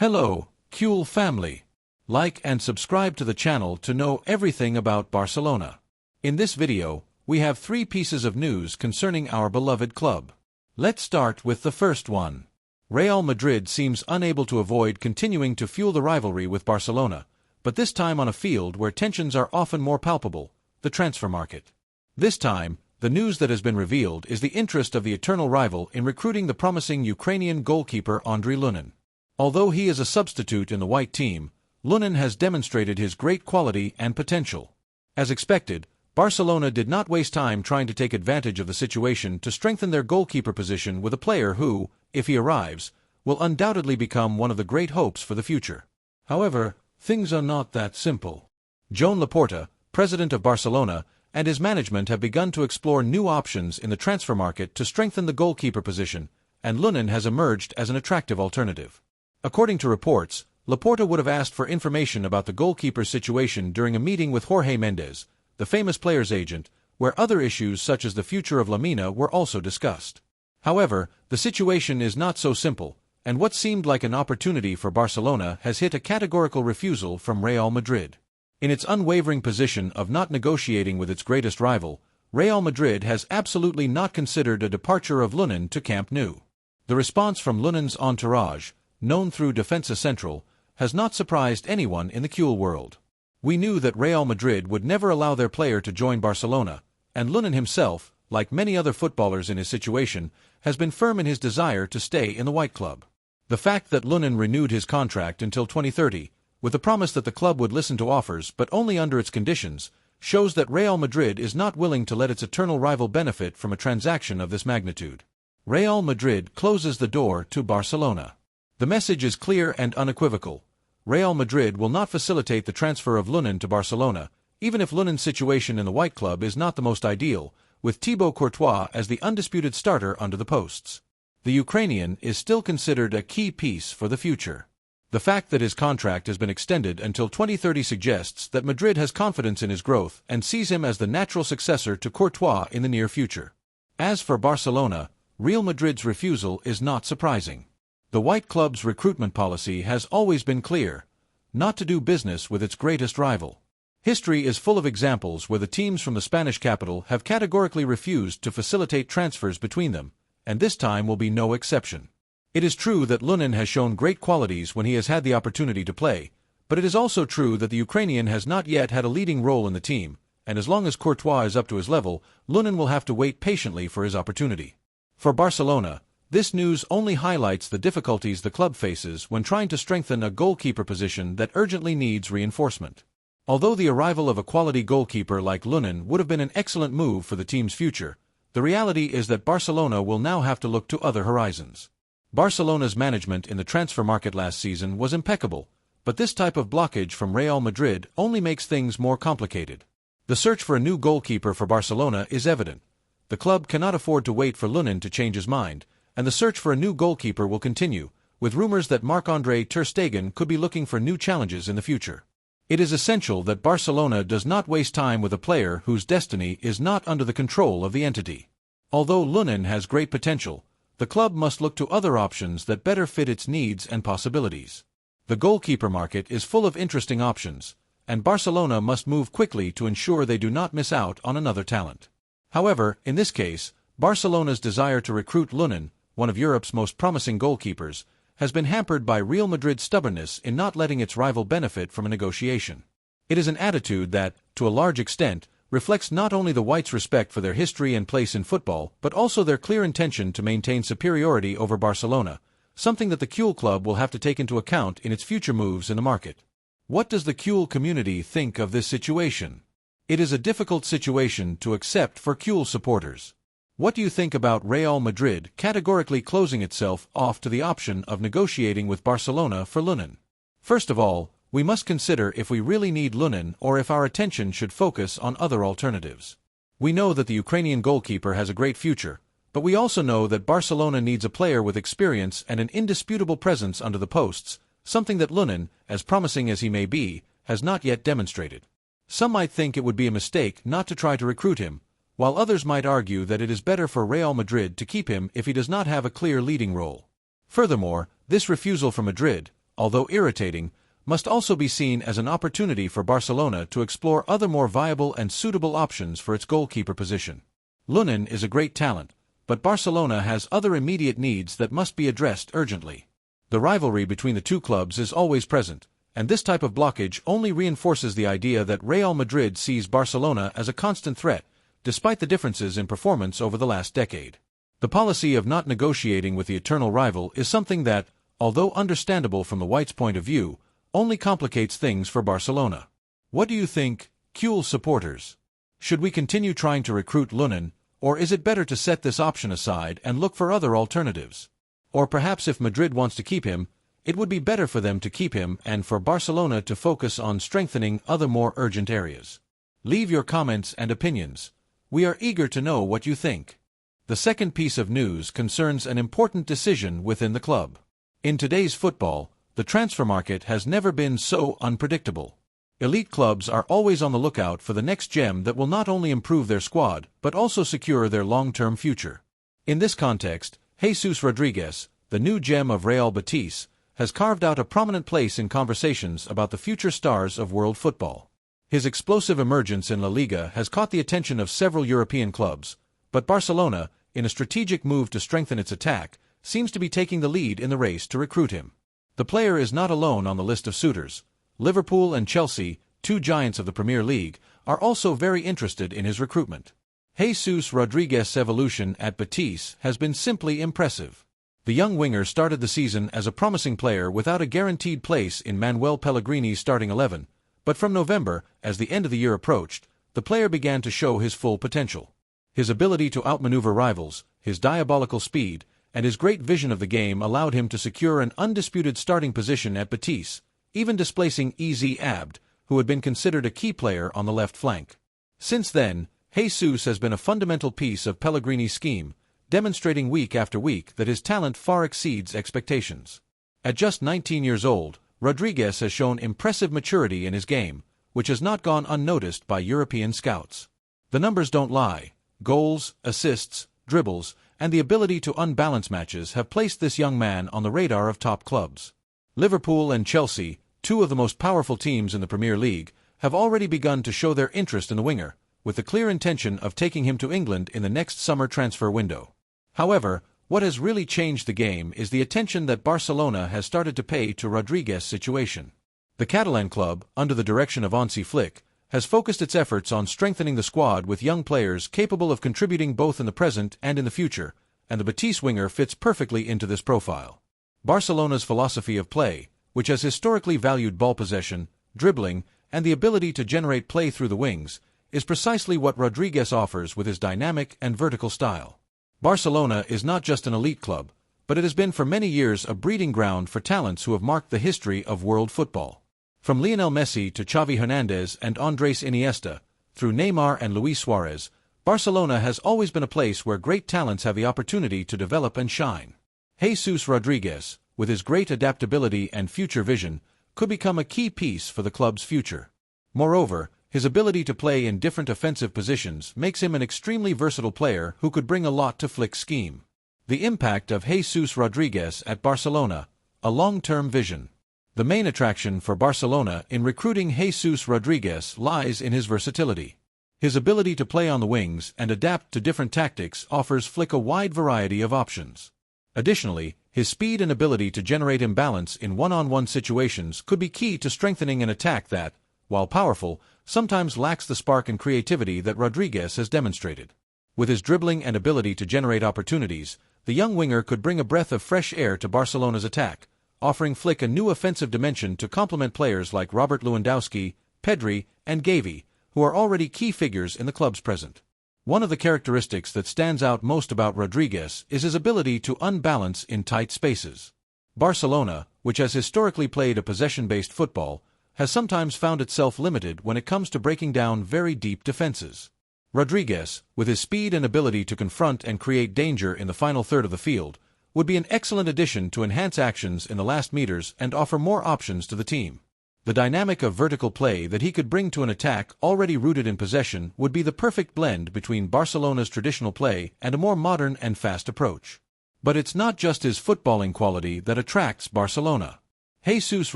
Hello, Cule family. Like and subscribe to the channel to know everything about Barcelona. In this video, we have 3 pieces of news concerning our beloved club. Let's start with the first one. Real Madrid seems unable to avoid continuing to fuel the rivalry with Barcelona, but this time on a field where tensions are often more palpable, the transfer market. This time, the news that has been revealed is the interest of the eternal rival in recruiting the promising Ukrainian goalkeeper Andriy Lunin. Although he is a substitute in the white team, Lunin has demonstrated his great quality and potential. As expected, Barcelona did not waste time trying to take advantage of the situation to strengthen their goalkeeper position with a player who, if he arrives, will undoubtedly become one of the great hopes for the future. However, things are not that simple. Joan Laporta, president of Barcelona, and his management have begun to explore new options in the transfer market to strengthen the goalkeeper position, and Lunin has emerged as an attractive alternative. According to reports, Laporta would have asked for information about the goalkeeper's situation during a meeting with Jorge Mendes, the famous player's agent, where other issues such as the future of LAMINE were also discussed. However, the situation is not so simple, and what seemed like an opportunity for Barcelona has hit a categorical refusal from Real Madrid. In its unwavering position of not negotiating with its greatest rival, Real Madrid has absolutely not considered a departure of Lunin to Camp Nou. The response from Lunin's entourage, known through Defensa Central, has not surprised anyone in the Cule world. We knew that Real Madrid would never allow their player to join Barcelona, and Lunin himself, like many other footballers in his situation, has been firm in his desire to stay in the White Club. The fact that Lunin renewed his contract until 2030, with the promise that the club would listen to offers but only under its conditions, shows that Real Madrid is not willing to let its eternal rival benefit from a transaction of this magnitude. Real Madrid closes the door to Barcelona. The message is clear and unequivocal. Real Madrid will not facilitate the transfer of Lunin to Barcelona, even if Lunin's situation in the White Club is not the most ideal, with Thibaut Courtois as the undisputed starter under the posts. The Ukrainian is still considered a key piece for the future. The fact that his contract has been extended until 2030 suggests that Madrid has confidence in his growth and sees him as the natural successor to Courtois in the near future. As for Barcelona, Real Madrid's refusal is not surprising. The White Club's recruitment policy has always been clear: not to do business with its greatest rival. History is full of examples where the teams from the Spanish capital have categorically refused to facilitate transfers between them, and this time will be no exception. It is true that Lunin has shown great qualities when he has had the opportunity to play, but it is also true that the Ukrainian has not yet had a leading role in the team, and as long as Courtois is up to his level, Lunin will have to wait patiently for his opportunity. For Barcelona, this news only highlights the difficulties the club faces when trying to strengthen a goalkeeper position that urgently needs reinforcement. Although the arrival of a quality goalkeeper like Lunin would have been an excellent move for the team's future, the reality is that Barcelona will now have to look to other horizons. Barcelona's management in the transfer market last season was impeccable, but this type of blockage from Real Madrid only makes things more complicated. The search for a new goalkeeper for Barcelona is evident. The club cannot afford to wait for Lunin to change his mind, and the search for a new goalkeeper will continue, with rumors that Marc-André ter Stegen could be looking for new challenges in the future. It is essential that Barcelona does not waste time with a player whose destiny is not under the control of the entity. Although Lunin has great potential, the club must look to other options that better fit its needs and possibilities. The goalkeeper market is full of interesting options, and Barcelona must move quickly to ensure they do not miss out on another talent. However, in this case, Barcelona's desire to recruit Lunin, one of Europe's most promising goalkeepers, has been hampered by Real Madrid's stubbornness in not letting its rival benefit from a negotiation. It is an attitude that, to a large extent, reflects not only the Whites' respect for their history and place in football, but also their clear intention to maintain superiority over Barcelona, something that the Cule club will have to take into account in its future moves in the market. What does the Cule community think of this situation? It is a difficult situation to accept for Cule supporters. What do you think about Real Madrid categorically closing itself off to the option of negotiating with Barcelona for Lunin? First of all, we must consider if we really need Lunin or if our attention should focus on other alternatives. We know that the Ukrainian goalkeeper has a great future, but we also know that Barcelona needs a player with experience and an indisputable presence under the posts, something that Lunin, as promising as he may be, has not yet demonstrated. Some might think it would be a mistake not to try to recruit him, while others might argue that it is better for Real Madrid to keep him if he does not have a clear leading role. Furthermore, this refusal from Madrid, although irritating, must also be seen as an opportunity for Barcelona to explore other more viable and suitable options for its goalkeeper position. Lunin is a great talent, but Barcelona has other immediate needs that must be addressed urgently. The rivalry between the two clubs is always present, and this type of blockage only reinforces the idea that Real Madrid sees Barcelona as a constant threat, despite the differences in performance over the last decade. The policy of not negotiating with the eternal rival is something that, although understandable from the Whites' point of view, only complicates things for Barcelona. What do you think, Cule supporters? Should we continue trying to recruit Lunin, or is it better to set this option aside and look for other alternatives? Or perhaps if Madrid wants to keep him, it would be better for them to keep him and for Barcelona to focus on strengthening other more urgent areas. Leave your comments and opinions. We are eager to know what you think. The second piece of news concerns an important decision within the club. In today's football, the transfer market has never been so unpredictable. Elite clubs are always on the lookout for the next gem that will not only improve their squad but also secure their long-term future. In this context, Jesus Rodriguez, the new gem of Real Betis, has carved out a prominent place in conversations about the future stars of world football. His explosive emergence in La Liga has caught the attention of several European clubs, but Barcelona, in a strategic move to strengthen its attack, seems to be taking the lead in the race to recruit him. The player is not alone on the list of suitors. Liverpool and Chelsea, two giants of the Premier League, are also very interested in his recruitment. Jesus Rodriguez's evolution at Betis has been simply impressive. The young winger started the season as a promising player without a guaranteed place in Manuel Pellegrini's starting 11, but from November, as the end of the year approached, the player began to show his full potential. His ability to outmaneuver rivals, his diabolical speed, and his great vision of the game allowed him to secure an undisputed starting position at Betis, even displacing Ez Abd, who had been considered a key player on the left flank. Since then, Jesus has been a fundamental piece of Pellegrini's scheme, demonstrating week after week that his talent far exceeds expectations. At just 19 years old, Rodriguez has shown impressive maturity in his game, which has not gone unnoticed by European scouts. The numbers don't lie. Goals, assists, dribbles, and the ability to unbalance matches have placed this young man on the radar of top clubs. Liverpool and Chelsea, two of the most powerful teams in the Premier League, have already begun to show their interest in the winger, with the clear intention of taking him to England in the next summer transfer window. However, what has really changed the game is the attention that Barcelona has started to pay to Rodriguez's situation. The Catalan club, under the direction of Hansi Flick, has focused its efforts on strengthening the squad with young players capable of contributing both in the present and in the future, and the Betis winger fits perfectly into this profile. Barcelona's philosophy of play, which has historically valued ball possession, dribbling, and the ability to generate play through the wings, is precisely what Rodriguez offers with his dynamic and vertical style. Barcelona is not just an elite club, but it has been for many years a breeding ground for talents who have marked the history of world football. From Lionel Messi to Xavi Hernandez and Andrés Iniesta, through Neymar and Luis Suarez, Barcelona has always been a place where great talents have the opportunity to develop and shine. Jesus Rodriguez, with his great adaptability and future vision, could become a key piece for the club's future. Moreover, his ability to play in different offensive positions makes him an extremely versatile player who could bring a lot to Flick's scheme. The impact of Jesus Rodriguez at Barcelona, a long-term vision. The main attraction for Barcelona in recruiting Jesus Rodriguez lies in his versatility. His ability to play on the wings and adapt to different tactics offers Flick a wide variety of options. Additionally, his speed and ability to generate imbalance in one-on-one situations could be key to strengthening an attack that, while powerful, sometimes lacks the spark and creativity that Rodriguez has demonstrated. With his dribbling and ability to generate opportunities, the young winger could bring a breath of fresh air to Barcelona's attack, offering Flick a new offensive dimension to complement players like Robert Lewandowski, PEDRI, and GAVI, who are already key figures in the club's present. One of the characteristics that stands out most about Rodriguez is his ability to unbalance in tight spaces. Barcelona, which has historically played a possession-based football, has sometimes found itself limited when it comes to breaking down very deep defenses. Rodriguez, with his speed and ability to confront and create danger in the final third of the field, would be an excellent addition to enhance actions in the last meters and offer more options to the team. The dynamic of vertical play that he could bring to an attack already rooted in possession would be the perfect blend between Barcelona's traditional play and a more modern and fast approach. But it's not just his footballing quality that attracts Barcelona. Jesus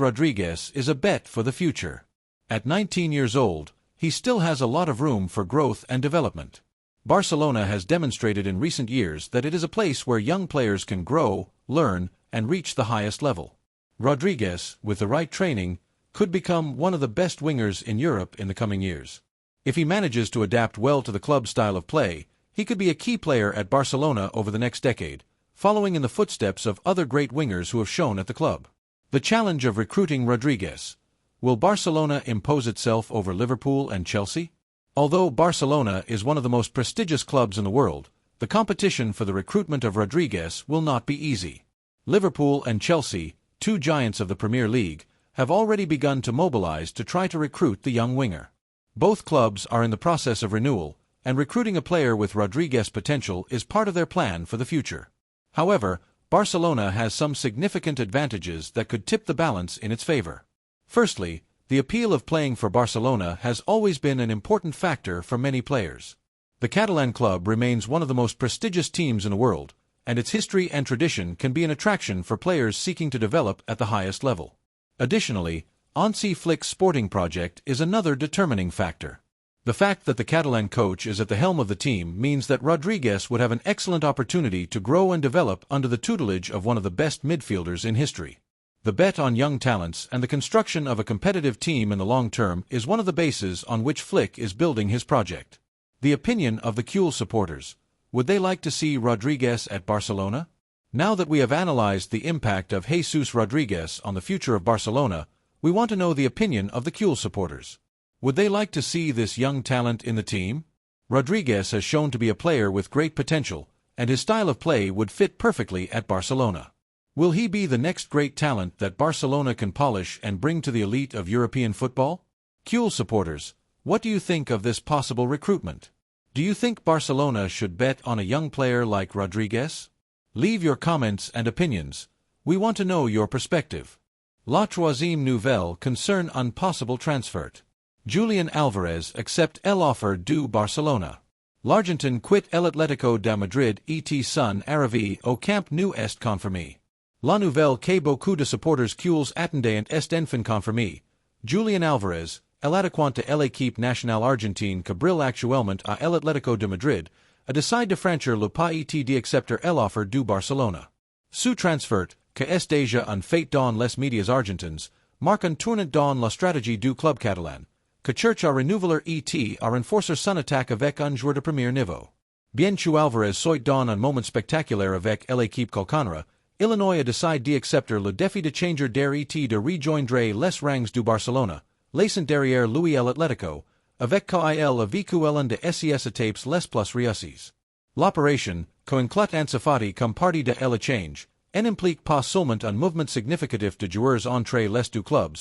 Rodriguez is a bet for the future. At 19 years old, he still has a lot of room for growth and development. Barcelona has demonstrated in recent years that it is a place where young players can grow, learn, and reach the highest level. Rodriguez, with the right training, could become one of the best wingers in Europe in the coming years. If he manages to adapt well to the club's style of play, he could be a key player at Barcelona over the next decade, following in the footsteps of other great wingers who have shown at the club. The challenge of recruiting Rodriguez. Will Barcelona impose itself over Liverpool and Chelsea? Although Barcelona is one of the most prestigious clubs in the world, the competition for the recruitment of Rodriguez will not be easy. Liverpool and Chelsea, two giants of the Premier League, have already begun to mobilize to try to recruit the young winger. Both clubs are in the process of renewal, and recruiting a player with Rodriguez potential is part of their plan for the future. However, Barcelona has some significant advantages that could tip the balance in its favor. Firstly, the appeal of playing for Barcelona has always been an important factor for many players. The Catalan club remains one of the most prestigious teams in the world, and its history and tradition can be an attraction for players seeking to develop at the highest level. Additionally, Hansi Flick's sporting project is another determining factor. The fact that the Catalan coach is at the helm of the team means that Rodriguez would have an excellent opportunity to grow and develop under the tutelage of one of the best midfielders in history. The bet on young talents and the construction of a competitive team in the long term is one of the bases on which Flick is building his project. The opinion of the Cule supporters. Would they like to see Rodriguez at Barcelona? Now that we have analyzed the impact of Jesus Rodriguez on the future of Barcelona, we want to know the opinion of the Cule supporters. Would they like to see this young talent in the team? Rodriguez has shown to be a player with great potential, and his style of play would fit perfectly at Barcelona. Will he be the next great talent that Barcelona can polish and bring to the elite of European football? Cule supporters, what do you think of this possible recruitment? Do you think Barcelona should bet on a young player like Rodriguez? Leave your comments and opinions. We want to know your perspective. La troisième nouvelle concerne un possible transfert. Julian Alvarez accepte l'offre du Barcelona. L'Argentin quitte l'Atlético de Madrid et son arrivée au Camp Nou est confirmée. La nouvelle que beaucoup de supporters cules attendaient est enfin confirmée. Julian Alvarez, l'attaquant de l'équipe nationale argentine que brille actuellement à l'Atlético de Madrid, a décidé de franchir le pas et d'accepter l'offre du Barcelona. Ce transfert, que est déjà un fait dans les médias argentins, marque un tournant dans la stratégie du club catalan, que cherche à renouveler et à renforcer son attaque avec un joueur de premier niveau. Bien que Alvarez soit dans un moment spectaculaire avec l'équipe colconera, Illinois a décidé d'accepter le défi de changer d'air et de rejoindre les rangs du Barcelona, laissant derrière lui l'Atlético, avec qu'il a vécu l'un de ses étapes les plus réussies. L'opération, que inclut Ansu Fati comme partie de l'échange, n'implique pas seulement un mouvement significatif de joueurs entre les deux clubs,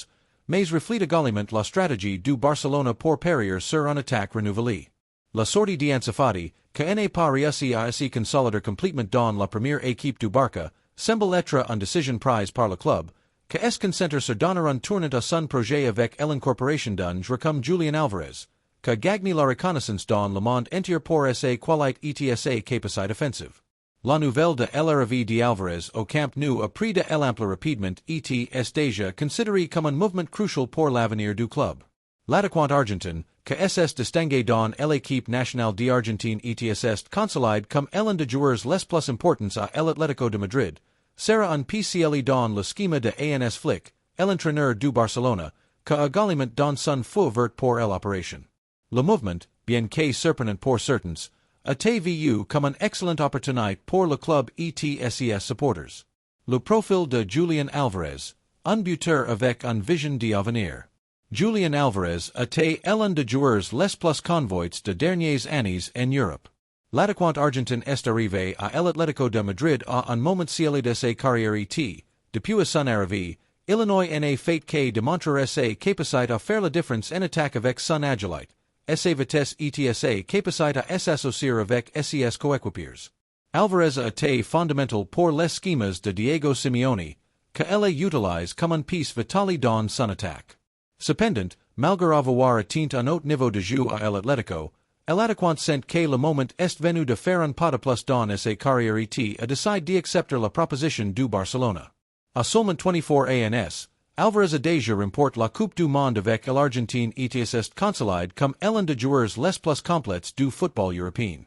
mais reflète également la stratégie du Barcelona pour parier sur une attaque renouvelée. La sortie d'Ansu Fati, que n'a pas réussi à se consolider complètement dans la première équipe du Barça, semble être une décision prise par le club, que est concentré sur donner un tournant à son projet avec l'incorporation d'un joueur comme Julian Alvarez, que gagne la reconnaissance dans le monde entier pour sa qualité et sa capacité offensive. La nouvelle de l'arrivée d'Alvarez au Camp Nou a pris de l'ampleur rapidement et est déjà considéré comme un mouvement crucial pour l'avenir du club. L'attaquant argentin, que est distingué dans l'équipe nationale d'Argentine et est consolidé comme l'un de joueurs les plus importants à l'Atlético de Madrid, sera un PCL dans le schéma de Hans Flick, l'entraîneur du Barcelona, que également dans son feu vert pour l'opération. Le mouvement, bien que surprenant pour certains, a été vu comme une excellente opportunité pour le club et ses supporters. Le profil de Julian Alvarez, un buteur avec une vision d'avenir. Julian Alvarez a été l'un de joueurs les plus convoités de dernières années en Europe. L'attaquant argentin est arrivé à l'Atlético de Madrid à un moment ciel de sa carrière et, depuis son arrivée, Illinois n'a fait que démontrer sa capacité à faire la différence en attaque avec son agilité, sa vitesse et sa capacité à s'associer avec ses coéquipiers. Alvarez a été fondamental pour les schémas de Diego Simeone, que elle utilise comme un piece vital dans son attaque. Cependant, malgré avoir atteint un haut niveau de jeu à l'Atlético, l'attaquant sent que le moment est venu de faire un pas de plus dans sa carrière et a décidé d'accepter la proposition du Barcelona. À seulement 24 ans, Alvarez a déjà remporte la Coupe du Monde avec l'Argentine et est consolide comme l'un de joueurs les plus complets du football européen.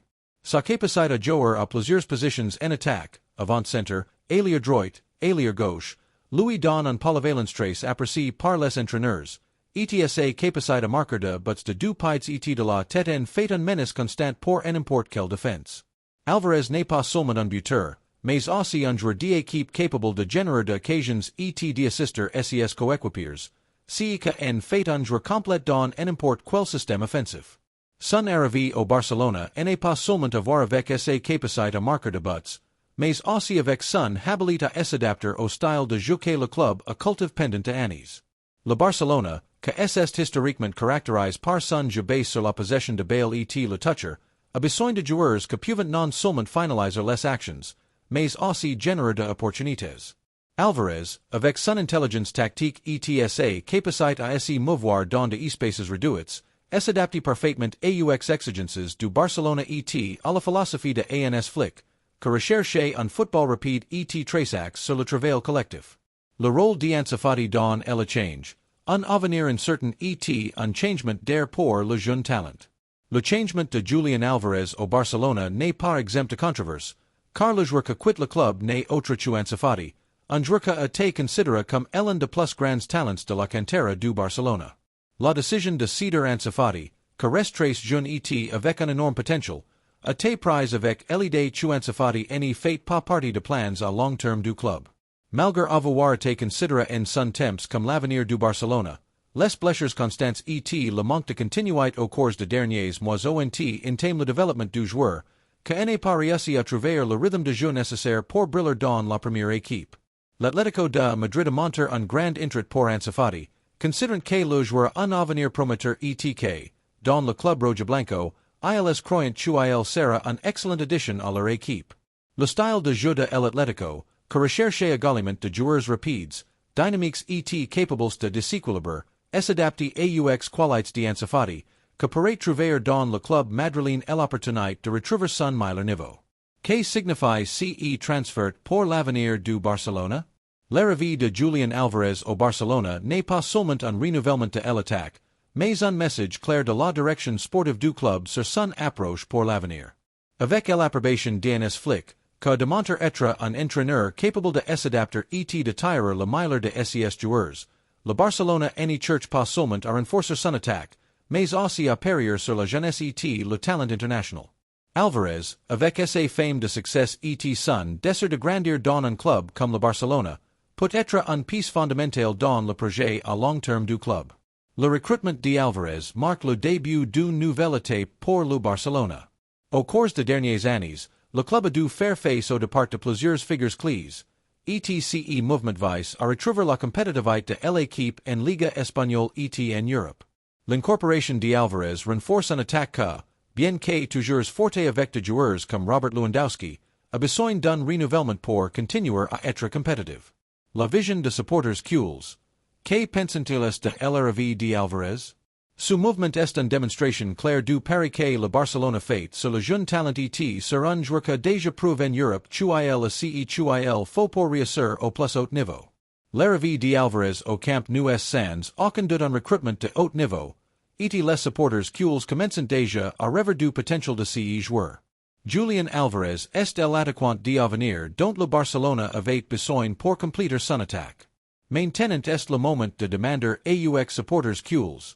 Sa capacité à jouer à plusieurs positions en attaque, avant-centre, ailier droit, ailier gauche, lui donne un polyvalence trace apprécié par les entraîneurs, sa capacité à marquer de buts de deux pieds et de la tête en fait un menace constant pour n'importe quelle défense. Alvarez n'est pas seulement un buteur, mais aussi un joueur d'équipe capable de générer d'occasions et d'assister ses coéquipiers, si que en fait un joueur complet dans n'importe quel système offensif. Son arrivée au Barcelona n'est pas seulement à voir avec sa capacité à marquer de buts, mais aussi avec son habilité à s'adapter au style de jeu que le club a cultivé pendant des années. Le Barcelona, que est historiquement caractérisé par son jeu basé sur la possession de balle et le toucher, a besoin de joueurs que peuvent non seulement finaliser les actions, mais aussi générer de opportunités. Alvarez, avec son intelligence tactique et sa capacité à se mouvoir dans des espaces réduits, s'adapte parfaitement aux exigences du Barcelona et à la philosophie de Ans Flick, que recherche un football rapide et très axé sur le travail collectif. Le rôle d'Ansu Fati dans le change, un avenir incertain et un changement d'air pour le jeune talent. Le changement de Julian Alvarez au Barcelona n'est pas exempt de controverse, car le joueur que quitte le club n'est autre que Ansu Fati, un joueur que a été considéré comme l'un des plus grands talents de la cantera du Barcelona. La décision de céder Ansu Fati, que reste très jeune et avec un énorme potentiel, a été prise avec l'idée que Ansu Fati n'est fait pas partie de plans à long terme du club. Malgré avoir été considéré en son temps comme l'avenir du Barcelona, les blessures constantes et le manque de continuité au cours des derniers mois ont entamé le développement du joueur, que n'est pas réussi à trouver le rythme de jeu nécessaire pour briller dans la première équipe. L'Atlético de Madrid a montré un grand intérêt pour Ansu Fati, considérant que le joueur un avenir prometteur et que, dans le club rojiblanco, ils croyant qu'il sera une excellente addition à leur équipe. Le style de jeu de l'Atlético, que recherche également de joueurs rapides, dynamiques et capables de déséquilibre, s'adapte aux qualités d'Ansu Fati, que pourrait trouver dans le club madrilène l'opportunité de retrouver son meilleur niveau. Que signifie ce transfert pour l'avenir du Barcelona? L'arrivée de Julian Alvarez au Barcelona n'est pas seulement un renouvellement de l'attaque, mais un message clair de la direction sportive du club sur son approche pour l'avenir. Avec l'approbation d'Ans Flick, que démontre être un entraîneur capable de s'adapter et de tirer le meilleur de ses joueurs, le Barcelona ne cherche pas seulement à renforcer son attaque, mais aussi à parier sur la jeunesse et le talent international. Alvarez, avec sa fame de succès et son désir de grandir dans un club comme le Barcelona, peut être une pièce fondamentale dans le projet à long terme du club. Le recrutement d'Alvarez marque le début d'une nouvelle étape pour le Barcelona. Au cours des dernières années, le club a dû faire face au départ de plusieurs figures clés, etc. mouvement vice à retrouver la compétitivité de l'équipe en Liga espagnole et en Europe. L'incorporation d'Alvarez renforce un attaque que, bien que toujours forte avec des joueurs comme Robert Lewandowski, a besoin d'un renouvellement pour continuer à être compétitif. La vision de supporters culés. Que pensent-ils de l'arrivée d'Alvarez? Ce mouvement est une démonstration claire du pari que le Barcelona fait sur le jeune talent et sur un joueur que déjà prouve en Europe qu'il faut pour réussir au plus haut niveau. L'arrivée d'Alvarez au Camp Nou sans aucun doute un recrutement de haut niveau, et les supporters culés commencent déjà à rêver du potentiel de ces joueurs. Julian Alvarez est l'attaquant d'avenir dont le Barcelona avait besoin pour compléter son attaque. Maintenant est le moment de demander aux supporters culés.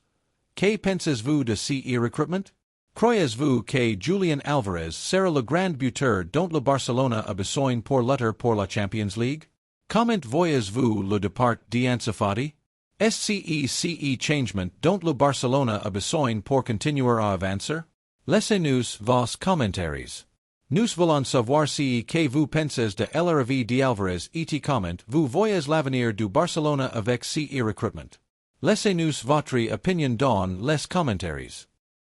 Que pensez-vous de ce recrutement? Croyez-vous que Julian Alvarez sera le grand buteur dont le Barcelona a besoin pour lutter pour la Champions League? Comment voyez-vous le départ d'Ansu Fati? Ce changement dont le Barcelona a besoin pour continuer à avancer? Laissez-nous vos commentaires. Nous voulons savoir ce que vous pensez de l'arrivée d'Alvarez et comment vous voyez l'avenir du Barcelona avec ce recrutement. Laissez-nous votre opinion dans les commentaires.